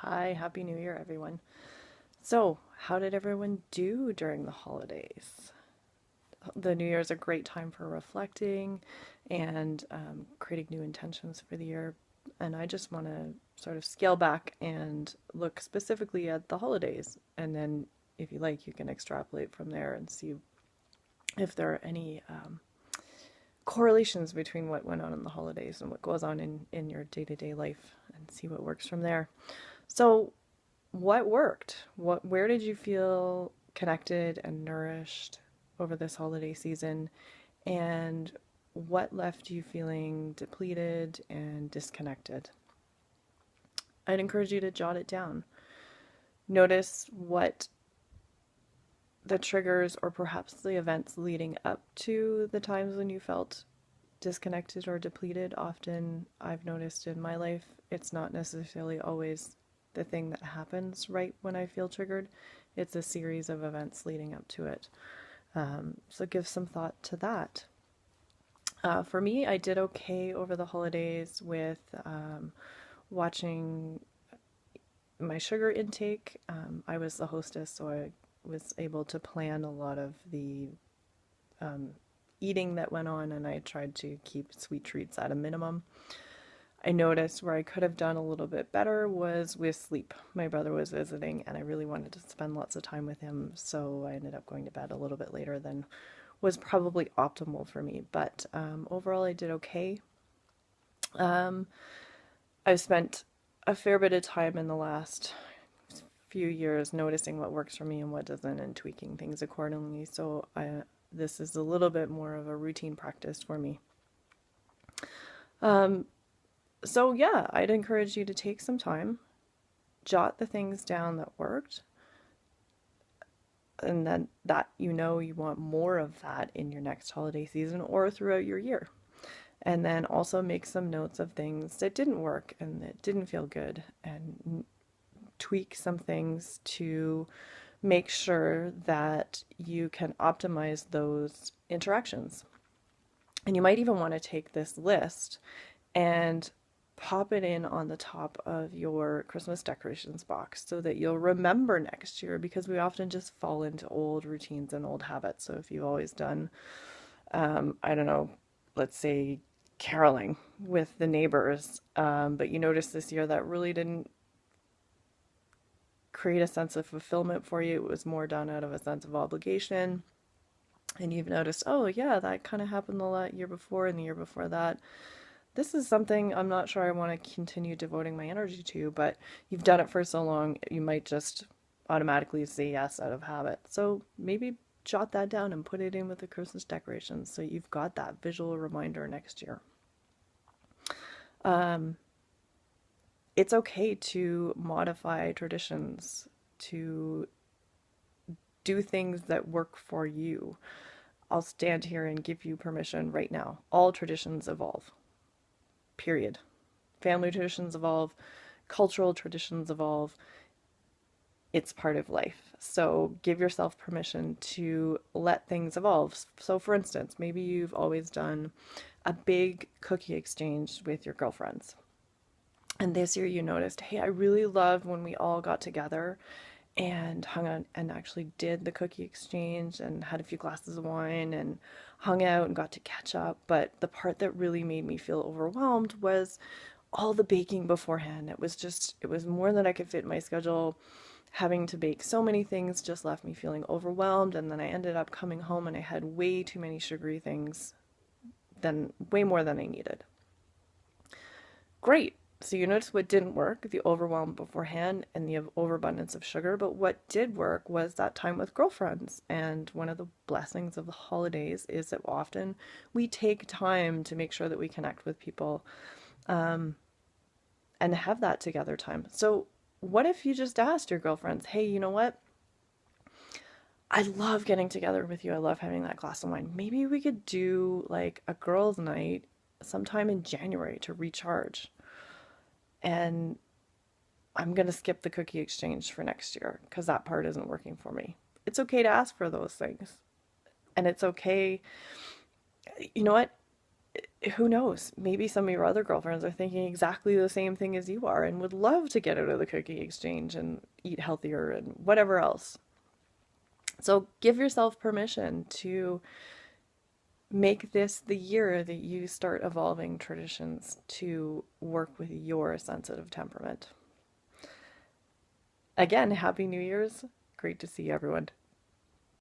Hi, Happy New Year, everyone. So, how did everyone do during the holidays? The New Year is a great time for reflecting and creating new intentions for the year. And I just want to sort of scale back and look specifically at the holidays. And then, if you like, you can extrapolate from there and see if there are any correlations between what went on in the holidays and what goes on in your day to day life and see what works from there. So, what worked? Where did you feel connected and nourished over this holiday season? And what left you feeling depleted and disconnected? I'd encourage you to jot it down. Notice what the triggers or perhaps the events leading up to the times when you felt disconnected or depleted. Often I've noticed in my life, it's not necessarily always the thing that happens right when I feel triggered. It's a series of events leading up to it. So give some thought to that. For me, I did okay over the holidays with watching my sugar intake. I was the hostess, so I was able to plan a lot of the um, eating that went on, and I tried to keep sweet treats at a minimum. I noticed where I could have done a little bit better was with sleep. My brother was visiting, and I really wanted to spend lots of time with him, so I ended up going to bed a little bit later than was probably optimal for me. But overall, I did okay. Um, I've spent a fair bit of time in the last few years noticing what works for me and what doesn't and tweaking things accordingly. So this is a little bit more of a routine practice for me. Um, so yeah, I'd encourage you to take some time, jot the things down that worked, and then that you know you want more of that in your next holiday season or throughout your year. And then also make some notes of things that didn't work and that didn't feel good and tweak some things to make sure that you can optimize those interactions. And you might even want to take this list and pop it in on the top of your Christmas decorations box so that you'll remember next year because we often just fall into old routines and old habits. So if you've always done, I don't know, let's say caroling with the neighbors, but you noticed this year that really didn't create a sense of fulfillment for you, it was more done out of a sense of obligation. And you've noticed, oh, yeah, that kind of happened the year before and the year before that. This is something I'm not sure I want to continue devoting my energy to, but you've done it for so long, you might just automatically say yes out of habit. So maybe jot that down and put it in with the Christmas decorations so you've got that visual reminder next year. Um, it's okay to modify traditions, to do things that work for you. I'll stand here and give you permission right now. All traditions evolve, period. Family traditions evolve, cultural traditions evolve. It's part of life. So give yourself permission to let things evolve. So, for instance, maybe you've always done a big cookie exchange with your girlfriends. And this year you noticed, hey, I really loved when we all got together and hung out and actually did the cookie exchange and had a few glasses of wine and hung out and got to catch up. But the part that really made me feel overwhelmed was all the baking beforehand. It was more than I could fit in my schedule. Having to bake so many things just left me feeling overwhelmed. And then I ended up coming home and I had way too many sugary things, way more than I needed. Great. So you notice what didn't work, the overwhelm beforehand and the overabundance of sugar. But what did work was that time with girlfriends. And one of the blessings of the holidays is that often we take time to make sure that we connect with people and have that together time. So what if you just asked your girlfriends, hey, you know what? I love getting together with you. I love having that glass of wine. Maybe we could do like a girls' night sometime in January to recharge. And I'm going to skip the cookie exchange for next year because that part isn't working for me. It's okay to ask for those things. And it's okay. You know what? who knows? Maybe some of your other girlfriends are thinking exactly the same thing as you are and would love to get out of the cookie exchange and eat healthier and whatever else. So give yourself permission to make this the year that you start evolving traditions to work with your sensitive temperament. Again, Happy New Year's. Great to see everyone.